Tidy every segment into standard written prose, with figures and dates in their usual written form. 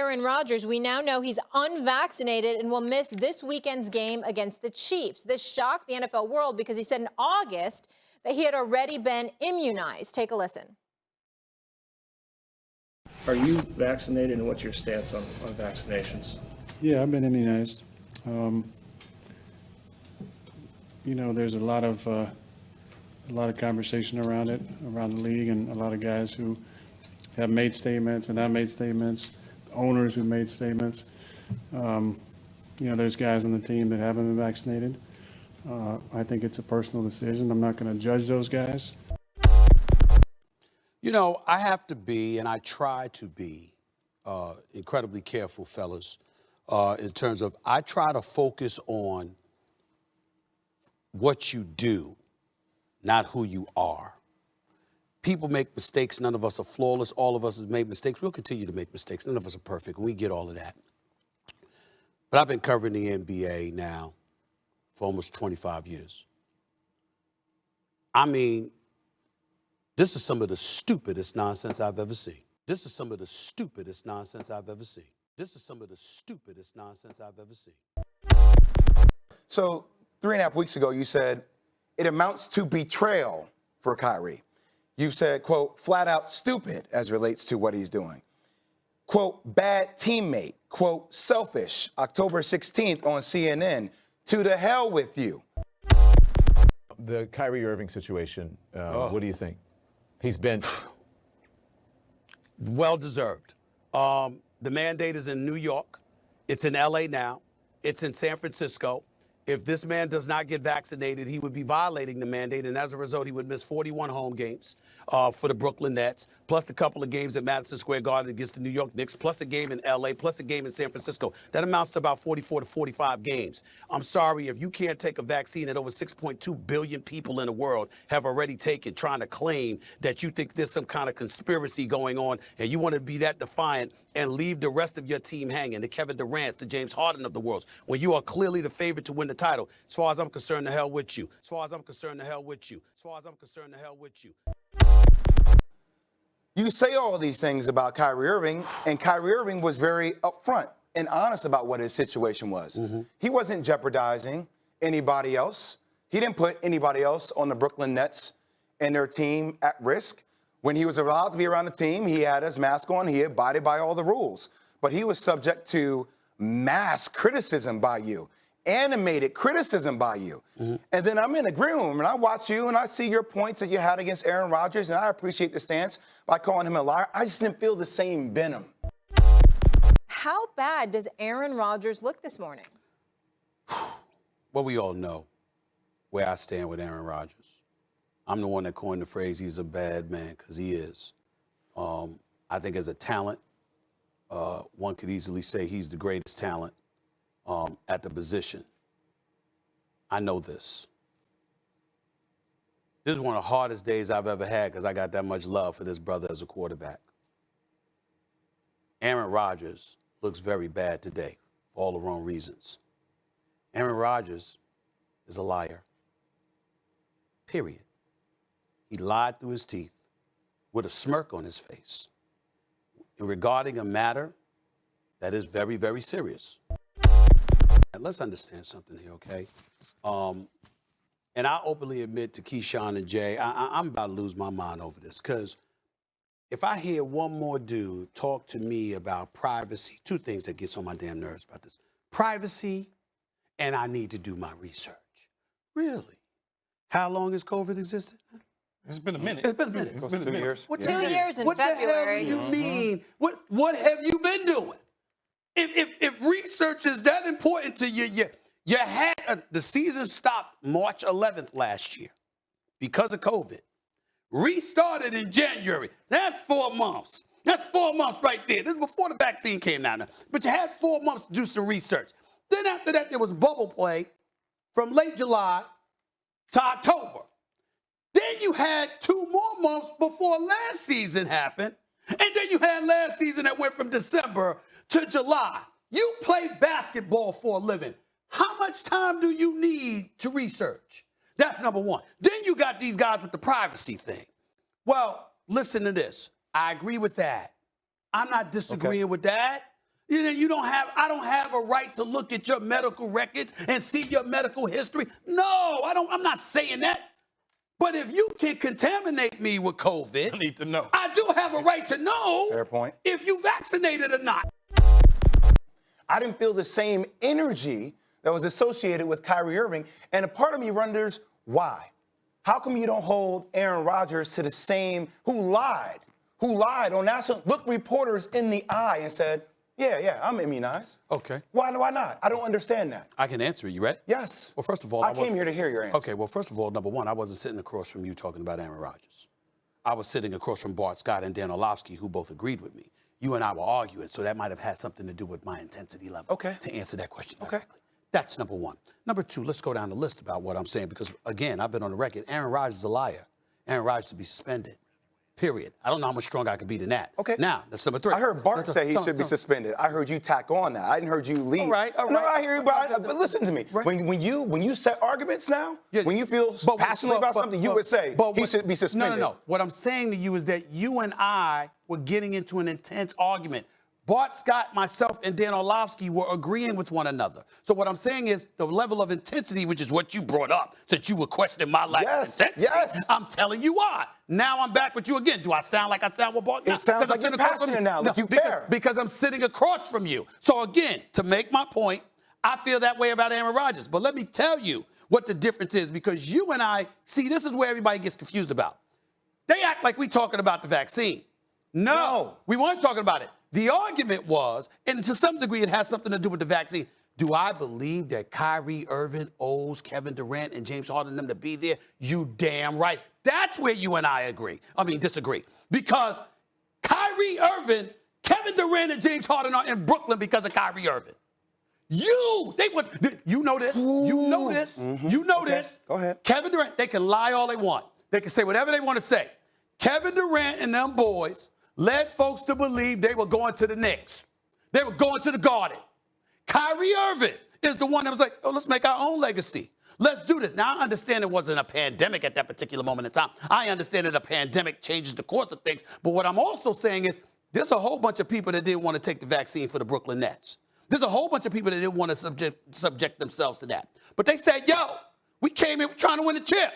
Aaron Rodgers, we now know he's unvaccinated and will miss this weekend's game against the Chiefs. This shocked the NFL world because he said in August that he had already been immunized. Take a listen. Are you vaccinated, and what's your stance on vaccinations? Yeah, I've been immunized. There's a lot of conversation around it, around the league, and a lot of guys who have made statements and I made statements, owners who made statements. There's guys on the team that haven't been vaccinated. I think it's a personal decision. I'm not going to judge those guys. I have to be, and I try to be, incredibly careful, fellas, in terms of I try to focus on what you do, not who you are. People make mistakes. None of us are flawless. All of us have made mistakes. We'll continue to make mistakes. None of us are perfect. We get all of that. But I've been covering the NBA now for almost 25 years. I mean, this is some of the stupidest nonsense I've ever seen. This is some of the stupidest nonsense I've ever seen. This is some of the stupidest nonsense I've ever seen. So 3.5 weeks ago, you said it amounts to betrayal for Kyrie. You said, quote, flat out stupid as relates to what he's doing. Quote, bad teammate. Quote, selfish. October 16th on CNN. To the hell with you. The Kyrie Irving situation, what do you think? He's been well-deserved. The mandate is in New York. It's in L.A. now. It's in San Francisco. If this man does not get vaccinated, he would be violating the mandate, and as a result, he would miss 41 home games for the Brooklyn Nets, plus a couple of games at Madison Square Garden against the New York Knicks, plus a game in L.A., plus a game in San Francisco. That amounts to about 44 to 45 games. I'm sorry, if you can't take a vaccine that over 6.2 billion people in the world have already taken, trying to claim that you think there's some kind of conspiracy going on, and you want to be that defiant and leave the rest of your team hanging, the Kevin Durant's, the James Harden of the world, when you are clearly the favorite to win the title. As far as I'm concerned, the hell with you. As far as I'm concerned, the hell with you. As far as I'm concerned, the hell with you. You say all these things about Kyrie Irving, and Kyrie Irving was very upfront and honest about what his situation was. He wasn't jeopardizing anybody else. He didn't put anybody else on the Brooklyn Nets and their team at risk. When he was allowed to be around the team, he had his mask on. He abided by all the rules. But he was subject to mass criticism by you, animated criticism by you. And then I'm in a green room, and I watch you, and I see your points that you had against Aaron Rodgers, and I appreciate the stance by calling him a liar. I just didn't feel the same venom. How bad does Aaron Rodgers look this morning? Well, we all know where I stand with Aaron Rodgers. I'm the one that coined the phrase, he's a bad man, because he is. I think as a talent, one could easily say he's the greatest talent at the position. I know this. This is one of the hardest days I've ever had because I got that much love for this brother as a quarterback. Aaron Rodgers looks very bad today for all the wrong reasons. Aaron Rodgers is a liar. Period. He lied through his teeth with a smirk on his face regarding a matter that is very, very serious. Let's understand something here, okay? And I openly admit to Keyshawn and Jay, I'm about to lose my mind over this because if I hear one more dude talk to me about privacy, two things that gets on my damn nerves about this. Privacy, and I need to do my research. Really? How long has COVID existed? It's been a minute. It's been a minute. It's been 2 years. What 2 years in what February. the hell do you mean? What have you been doing? If research is that important to you, you had the season stopped March 11th last year because of COVID. Restarted in January. That's 4 months. That's 4 months right there. This is before the vaccine came down. But you had 4 months to do some research. Then after that, there was bubble play from late July to October. Then you had 2 more months before last season happened. And then you had last season that went from December to July. You play basketball for a living. How much time do you need to research? That's number one. Then you got these guys with the privacy thing. Well, listen to this. I agree with that. I'm not disagreeing with that. I don't have a right to look at your medical records and see your medical history. No, I'm not saying that. But if you can contaminate me with COVID, I need to know. I do have a right to know Fair point. if you vaccinated or not. I didn't feel the same energy that was associated with Kyrie Irving. And a part of me wonders why. How come you don't hold Aaron Rodgers to the same, who lied on national, looked reporters in the eye and said, yeah, I'm immunized. Okay. Why not? I don't understand that. I can answer it. You ready? Yes. Well, first of all, I came here to hear your answer. Okay, well, first of all, number one, I wasn't sitting across from you talking about Aaron Rodgers. I was sitting across from Bart Scott and Dan Orlovsky, who both agreed with me. You and I were arguing, so that might have had something to do with my intensity level. Okay. To answer that question Okay. directly. That's number one. Number two, let's go down the list about what I'm saying, because, again, I've been on the record. Aaron Rodgers is a liar. Aaron Rodgers to be suspended. Period. I don't know how much stronger I can be than that. Okay. Now, that's number three. I heard Bart say he should be suspended. I heard you tack on that. I didn't heard you lead. All right. No, I hear you, but listen to me. Right. When you set arguments now, Yeah, when you feel passionately about something, you would say he should be suspended. No. What I'm saying to you is that you and I were getting into an intense argument. Bart Scott, myself, and Dan Orlovsky were agreeing with one another. So what I'm saying is the level of intensity, which is what you brought up, since you were questioning my lack of intensity. Yes. I'm telling you why. Now I'm back with you again. Do I sound like I sound with Bart? It sounds like you're passionate now, like you care. Because I'm sitting across from you. So again, to make my point, I feel that way about Aaron Rodgers. But let me tell you what the difference is, because you and I, see, this is where everybody gets confused about. They act like we talking about the vaccine. No, we weren't talking about it. The argument was, and to some degree it has something to do with the vaccine, do I believe that Kyrie Irving owes Kevin Durant and James Harden them to be there? You damn right. That's where you and I disagree. Because Kyrie Irving, Kevin Durant, and James Harden are in Brooklyn because of Kyrie Irving. You know this. Mm-hmm. You know this. Go ahead. Kevin Durant, they can lie all they want. They can say whatever they want to say. Kevin Durant and them boys led folks to believe they were going to the Knicks. They were going to the Garden. Kyrie Irving is the one that was like, oh, let's make our own legacy. Let's do this. Now, I understand it wasn't a pandemic at that particular moment in time. I understand that a pandemic changes the course of things. But what I'm also saying is there's a whole bunch of people that didn't want to take the vaccine for the Brooklyn Nets. There's a whole bunch of people that didn't want to subject themselves to that. But they said, yo, we came here trying to win a chip.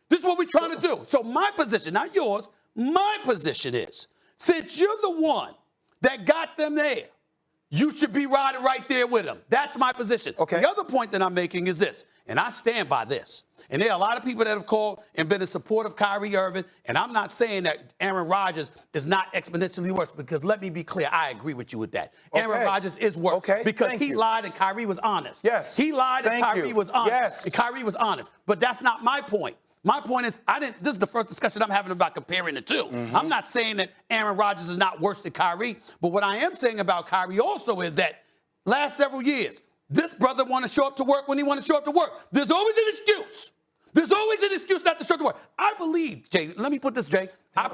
This is what we're trying to do. So my position, not yours, my position is, since you're the one that got them there, you should be riding right there with them. That's my position. Okay. The other point that I'm making is this, and I stand by this. And there are a lot of people that have called and been in support of Kyrie Irving, and I'm not saying that Aaron Rodgers is not exponentially worse, because let me be clear, I agree with you with that. Okay. Aaron Rodgers is worse because he lied and Kyrie was honest. Yes. He lied and Kyrie was honest. Yes. And Kyrie was honest. But that's not my point. My point is, this is the first discussion I'm having about comparing the two. Mm-hmm. I'm not saying that Aaron Rodgers is not worse than Kyrie, but what I am saying about Kyrie also is that last several years, this brother want to show up to work when he want to show up to work. There's always an excuse. There's always an excuse not to show up to work. I believe, Jay, let me put this, Jay.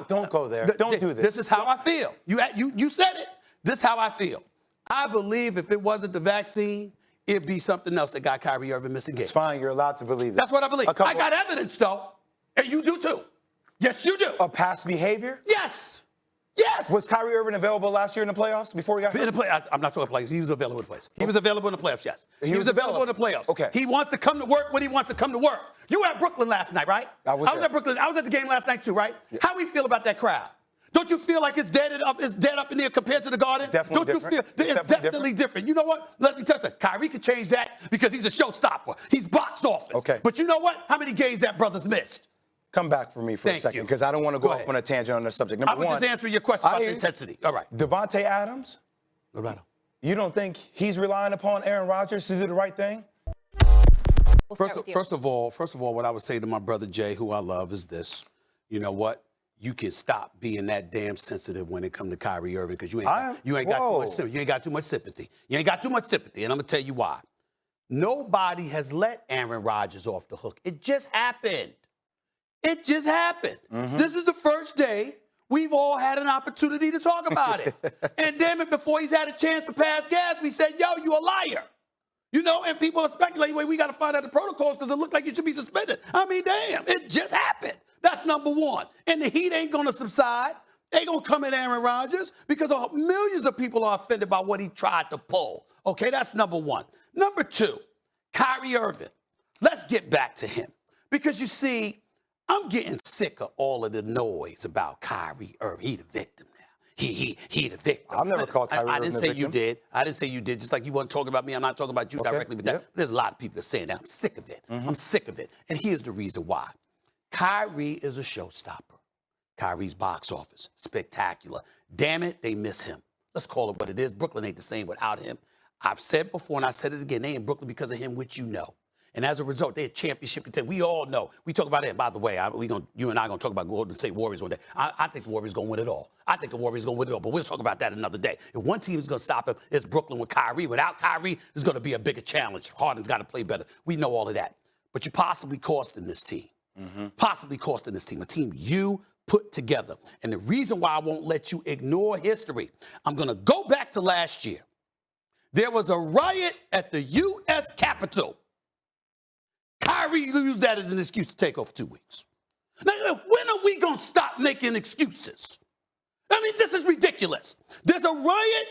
Don't go there. Don't do this. This is how I feel. You said it. This is how I feel. I believe if it wasn't the vaccine, it'd be something else that got Kyrie Irving missing games. It's fine. You're allowed to believe that. That's what I believe. I got evidence, though. And you do, too. Yes, you do. Of past behavior? Yes. Yes. Was Kyrie Irving available last year in the playoffs before he got hurt? In the playoffs, I'm not talking playoffs. He was available in the playoffs. He was available in the playoffs, yes. He was available in the playoffs. Okay. He wants to come to work when he wants to come to work. You were at Brooklyn last night, right? I was at Brooklyn. I was at the game last night, too, right? Yeah. How we feel about that crowd? Don't you feel like it's dead up in there compared to the Garden? Definitely Don't you feel it's definitely different? You know what? Let me tell you, Kyrie could change that because he's a showstopper. He's box office. Okay. But you know what? How many games that brother's missed? Come back for me for a second, because I don't want to go off on a tangent on this subject. Number one, I was just answering your question about the intensity. All right. Devontae Adams? What about him? You don't think he's relying upon Aaron Rodgers to do the right thing? First of all, what I would say to my brother Jay, who I love, is this. You know what? You can stop being that damn sensitive when it comes to Kyrie Irving, because you ain't got too much sympathy. You ain't got too much sympathy, and I'm gonna tell you why. Nobody has let Aaron Rodgers off the hook. It just happened. It just happened. Mm-hmm. This is the first day we've all had an opportunity to talk about it. And damn it, before he's had a chance to pass gas, we said, yo, you a liar. You know, and people are speculating, wait, we got to find out the protocols because it looked like you should be suspended. I mean, damn, it just happened. That's number one. And the heat ain't going to subside. They gonna come at Aaron Rodgers because millions of people are offended by what he tried to pull. Okay, that's number one. Number two, Kyrie Irving. Let's get back to him. Because you see, I'm getting sick of all of the noise about Kyrie Irving. He the victim now. He the victim. I've never called Kyrie I Irving didn't the say you victim. did. I didn't say you did. Just like you weren't talking about me, I'm not talking about you directly with that. Yep. There's a lot of people saying that. I'm sick of it. I'm sick of it. And here's the reason why. Kyrie is a showstopper. Kyrie's box office, spectacular. Damn it, they miss him. Let's call it what it is. Brooklyn ain't the same without him. I've said before, and I said it again, they in Brooklyn because of him, which you know. And as a result, they're a championship contender. We all know. We talk about it. By the way, you and I are going to talk about Golden State Warriors one day. I think the Warriors going to win it all. I think the Warriors going to win it all. But we'll talk about that another day. If one team is going to stop him, it's Brooklyn with Kyrie. Without Kyrie, it's going to be a bigger challenge. Harden's got to play better. We know all of that. But you're possibly costing this team. Possibly costing this team. A team you put together. And the reason why I won't let you ignore history, I'm going to go back to last year. There was a riot at the U.S. Capitol. Kyrie used that as an excuse to take off 2 weeks. Now, when are we going to stop making excuses? I mean, this is ridiculous. There's a riot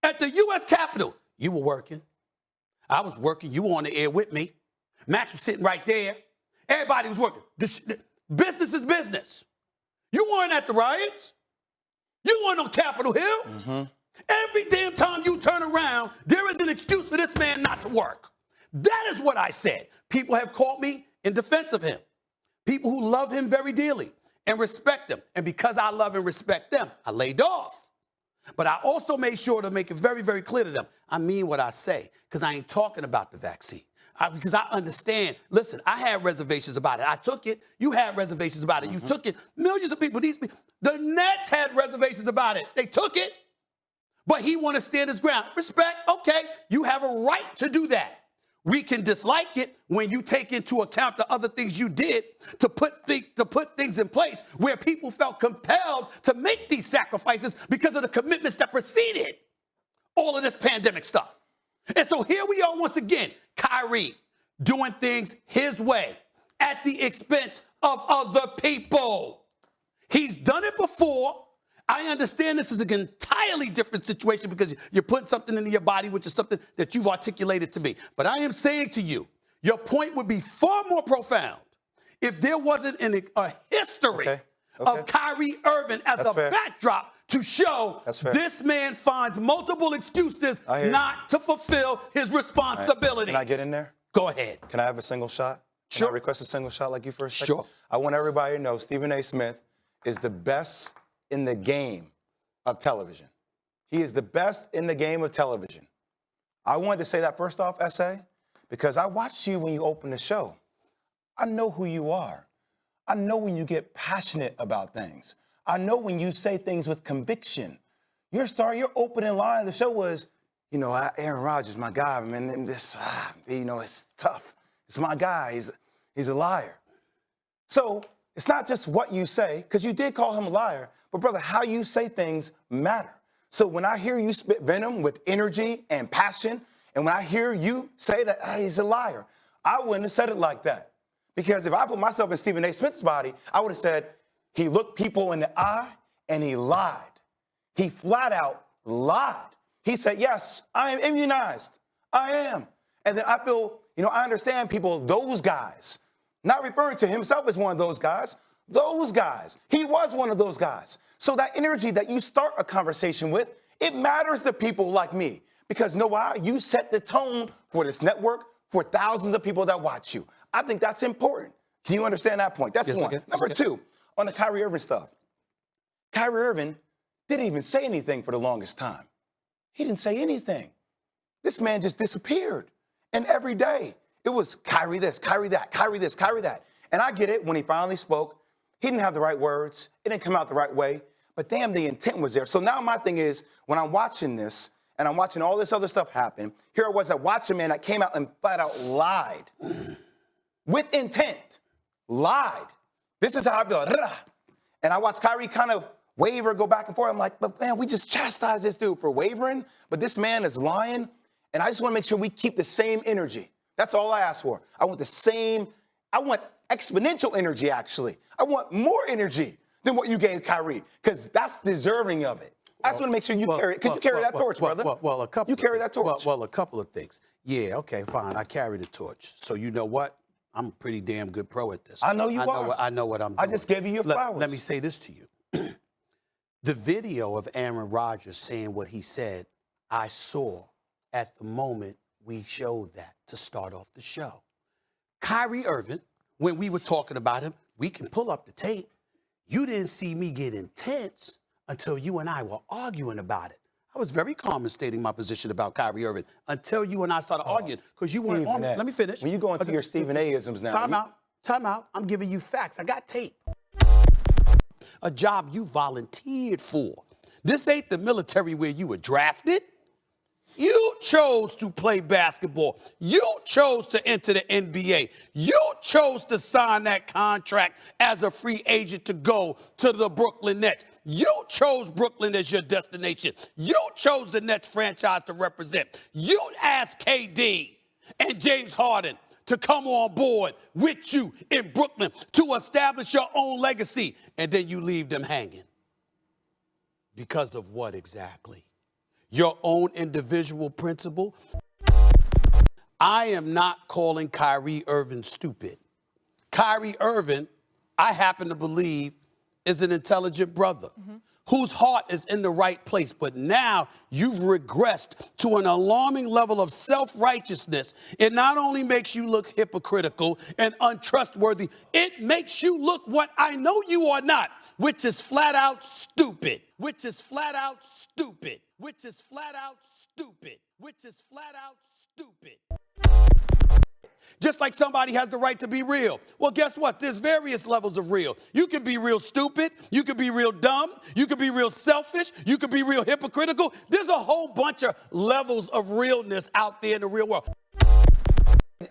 at the U.S. Capitol. You were working. I was working. You were on the air with me. Max was sitting right there. Everybody was working. Business is business. You weren't at the riots. You weren't on Capitol Hill. Every damn time you turn around, there is an excuse for this man not to work. That is what I said. People have called me in defense of him. People who love him very dearly and respect him. And because I love and respect them, I laid off. But I also made sure to make it very, very clear to them. I mean what I say, because I ain't talking about the vaccine. Because I understand. Listen, I had reservations about it. I took it. You had reservations about it. You took it. Millions of people, these people, the Nets had reservations about it. They took it. But he want to stand his ground. Respect, okay, you have a right to do that. We can dislike it when you take into account the other things you did to put things in place where people felt compelled to make these sacrifices because of the commitments that preceded all of this pandemic stuff. And so here we are once again, Kyrie doing things his way at the expense of other people. He's done it before. I understand this is an entirely different situation because you're putting something into your body, which is something that you've articulated to me. But I am saying to you, your point would be far more profound if there wasn't a history of Kyrie Irving as a backdrop to show this man finds multiple excuses not to fulfill his responsibilities. Can I get in there? Go ahead. Can I have a single shot? Sure. Can I request a single shot like you for a second? Sure. I want everybody to know Stephen A. Smith is the best in the game of television. He is the best in the game of television. I wanted to say that first off, S.A., because I watched you when you opened the show. I know who you are. I know when you get passionate about things. I know when you say things with conviction. Your opening line of the show was, Aaron Rodgers, my guy, man, and this, it's tough. It's my guy. He's a liar. So it's not just what you say, because you did call him a liar, but brother, how you say things matter. So when I hear you spit venom with energy and passion, and when I hear you say that he's a liar, I wouldn't have said it like that. Because if I put myself in Stephen A. Smith's body, I would have said, he looked people in the eye and he lied. He flat out lied. He said, yes, I am immunized. I am. And then I feel, I understand people, those guys, not referring to himself as one of those guys, those guys. He was one of those guys. So that energy that you start a conversation with, it matters to people like me. Because you know why? You set the tone for this network, for thousands of people that watch you. I think that's important. Can you understand that point? That's one. Number two, on the Kyrie Irving stuff. Kyrie Irving didn't even say anything for the longest time. He didn't say anything. This man just disappeared. And every day, it was Kyrie this, Kyrie that, Kyrie this, Kyrie that. And I get it, when he finally spoke, he didn't have the right words. It didn't come out the right way. But damn, the intent was there. So now my thing is, when I'm watching this, and I'm watching all this other stuff happen, here I was watching a man that came out and flat out lied. With intent. Lied. This is how I feel. And I watched Kyrie kind of waver, go back and forth. I'm like, but man, we just chastised this dude for wavering, but this man is lying. And I just want to make sure we keep the same energy. That's all I ask for. I want exponential energy, actually. I want more energy. than what you gave Kyrie, because that's deserving of it. I just want to make sure you carry it, because you carry that torch, brother. Well, a couple. You carry that torch. Well, a couple of things. Yeah, okay, fine. I carry the torch. So you know what? I'm a pretty damn good pro at this. I know you are. I know what I'm doing. I just gave you your flowers. Let me say this to you. The video of Aaron Rodgers saying what he said, I saw at the moment we showed that to start off the show. Kyrie Irving, when we were talking about him, we can pull up the tape. You didn't see me get intense until you and I were arguing about it. I was very calm in stating my position about Kyrie Irving until you and I started arguing, because you weren't on. Let me finish. When you go into your Stephen A-isms now. Time out. I'm giving you facts. I got tape. A job you volunteered for. This ain't the military where you were drafted. You chose to play basketball. You chose to enter the NBA. You chose to sign that contract as a free agent to go to the Brooklyn Nets. You chose Brooklyn as your destination. You chose the Nets franchise to represent. You asked KD and James Harden to come on board with you in Brooklyn to establish your own legacy, and then you leave them hanging. Because of what exactly? Your own individual principle? I am not calling Kyrie Irving stupid. Kyrie Irving, I happen to believe, is an intelligent brother whose heart is in the right place. But now you've regressed to an alarming level of self-righteousness. It not only makes you look hypocritical and untrustworthy, it makes you look what I know you are not, which is flat out stupid, which is flat out stupid, which is flat out stupid, which is flat out stupid. Just like somebody has the right to be real. Well, guess what? There's various levels of real. You can be real stupid. You can be real dumb. You can be real selfish. You can be real hypocritical. There's a whole bunch of levels of realness out there in the real world.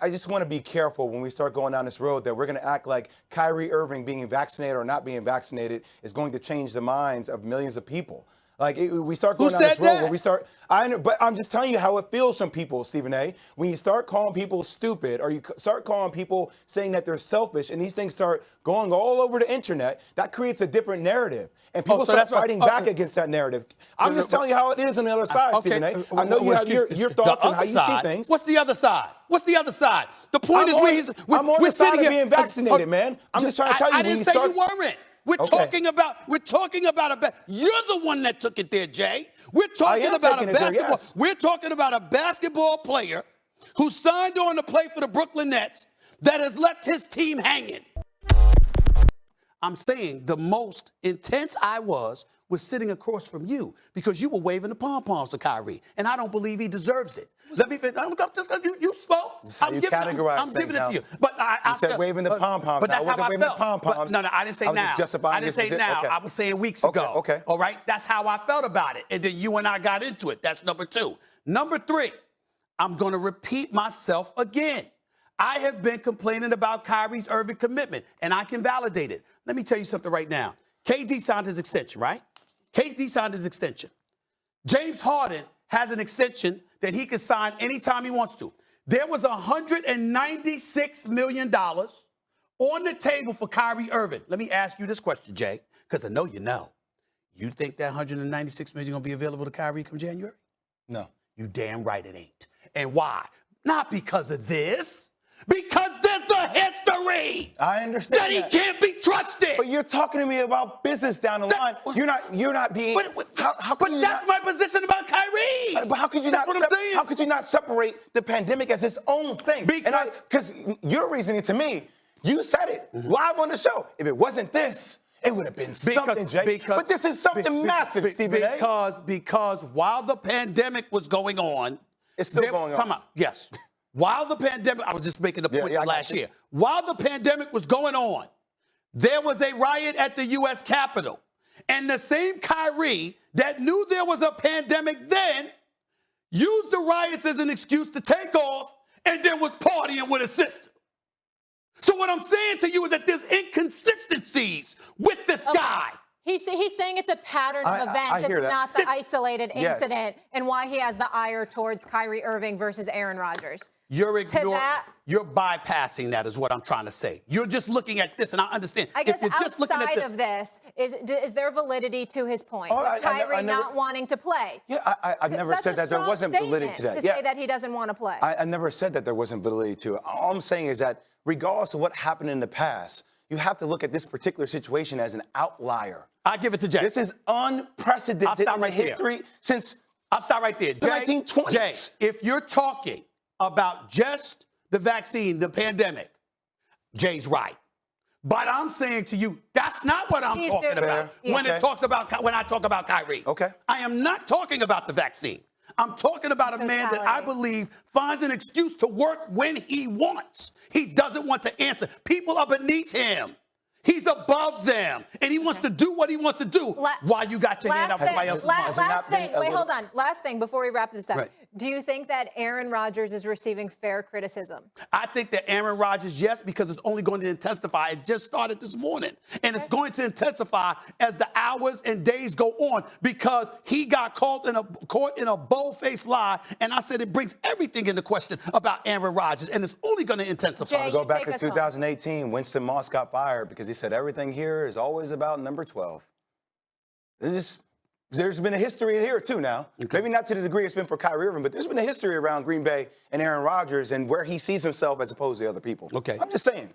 I just want to be careful when we start going down this road that we're going to act like Kyrie Irving being vaccinated or not being vaccinated is going to change the minds of millions of people. Like, we start going down this road where we start, but I'm just telling you how it feels some people, Stephen A. When you start calling people stupid, or you start calling people saying that they're selfish, and these things start going all over the internet, that creates a different narrative. And people start fighting back against that narrative. I'm just telling you how it is on the other side, Stephen A. I know you have your thoughts on how you see things. What's the other side? What's the other side? The point is I'm on the side of being vaccinated, man. I'm just trying to tell you. I didn't say you weren't. We're talking about you're the one that took it there, Jay. We're talking about a basketball. We're talking about a basketball player who signed on to play for the Brooklyn Nets that has left his team hanging. I'm saying the most intense I was sitting across from you because you were waving the pom-poms to Kyrie, and I don't believe he deserves it. Let me finish. You spoke. I'm giving it to you. But I said waving the pom-poms. But that's how I felt. Pom-poms. No, I didn't say now. I didn't say now. Okay. I was saying weeks ago. Okay. All right? That's how I felt about it. And then you and I got into it. That's number two. Number three, I'm going to repeat myself again. I have been complaining about Kyrie Irving commitment, and I can validate it. Let me tell you something right now. KD signed his extension, right? KD signed his extension. James Harden has an extension that he can sign anytime he wants to. There was $196 million on the table for Kyrie Irving. Let me ask you this question, Jay, because I know you know. You think that $196 million going to be available to Kyrie come January? No. You damn right it ain't. And why? Not because of this. Because there's a history. I understand that he can't be trusted. But you're talking to me about business down the line. You're not being. How but that's my position about Kyrie. But how could you not? How could you not separate the pandemic as its own thing? Because your reasoning to me, you said it live on the show. If it wasn't this, it would have been something, Jay. But this is something massive, Stephen A. Because while the pandemic was going on, it's still going on. Yes. While the pandemic, I was just making the point last year. While the pandemic was going on, there was a riot at the U.S. Capitol. And the same Kyrie that knew there was a pandemic then used the riots as an excuse to take off and then was partying with his sister. So what I'm saying to you is that there's inconsistencies with this guy. He's saying it's a pattern of events. I hear it's that. not the isolated Yes. incident, and why he has the ire towards Kyrie Irving versus Aaron Rodgers. You're bypassing that is what I'm trying to say. You're just looking at this, and I understand. I guess if you're just looking at outside of this, is there validity to his point? Oh, with Kyrie not wanting to play. Yeah, I've never said that there wasn't validity to that. To say that he doesn't want to play. I never said that there wasn't validity to it. All I'm saying is that regardless of what happened in the past, you have to look at this particular situation as an outlier. I give it to Jay. This is unprecedented in the history since I'll stop right there. the 1920s. Jay, if you're talking about just the vaccine, the pandemic, Jay's right. But I'm saying to you, that's not what I'm talking about when I talk about Kyrie. Okay. I am not talking about the vaccine. I'm talking about a man that I believe finds an excuse to work when he wants. He doesn't want to answer. People are beneath him. He's above them, and he wants to do what he wants to do while you got your hand up everybody else's mouth. Last thing, wait, hold on. Last thing before we wrap this up. Right. Do you think that Aaron Rodgers is receiving fair criticism? I think that Aaron Rodgers, yes, because it's only going to intensify. It just started this morning. And it's going to intensify as the hours and days go on because he got caught in a bold-faced lie. And I said it brings everything into question about Aaron Rodgers. And it's only going to intensify. Jay, Go back take to us home. 2018, Winston Moss got fired because he said everything here is always about number 12. There's been a history here, too, now. Okay. Maybe not to the degree it's been for Kyrie Irving, but there's been a history around Green Bay and Aaron Rodgers and where he sees himself as opposed to other people. Okay. I'm just saying.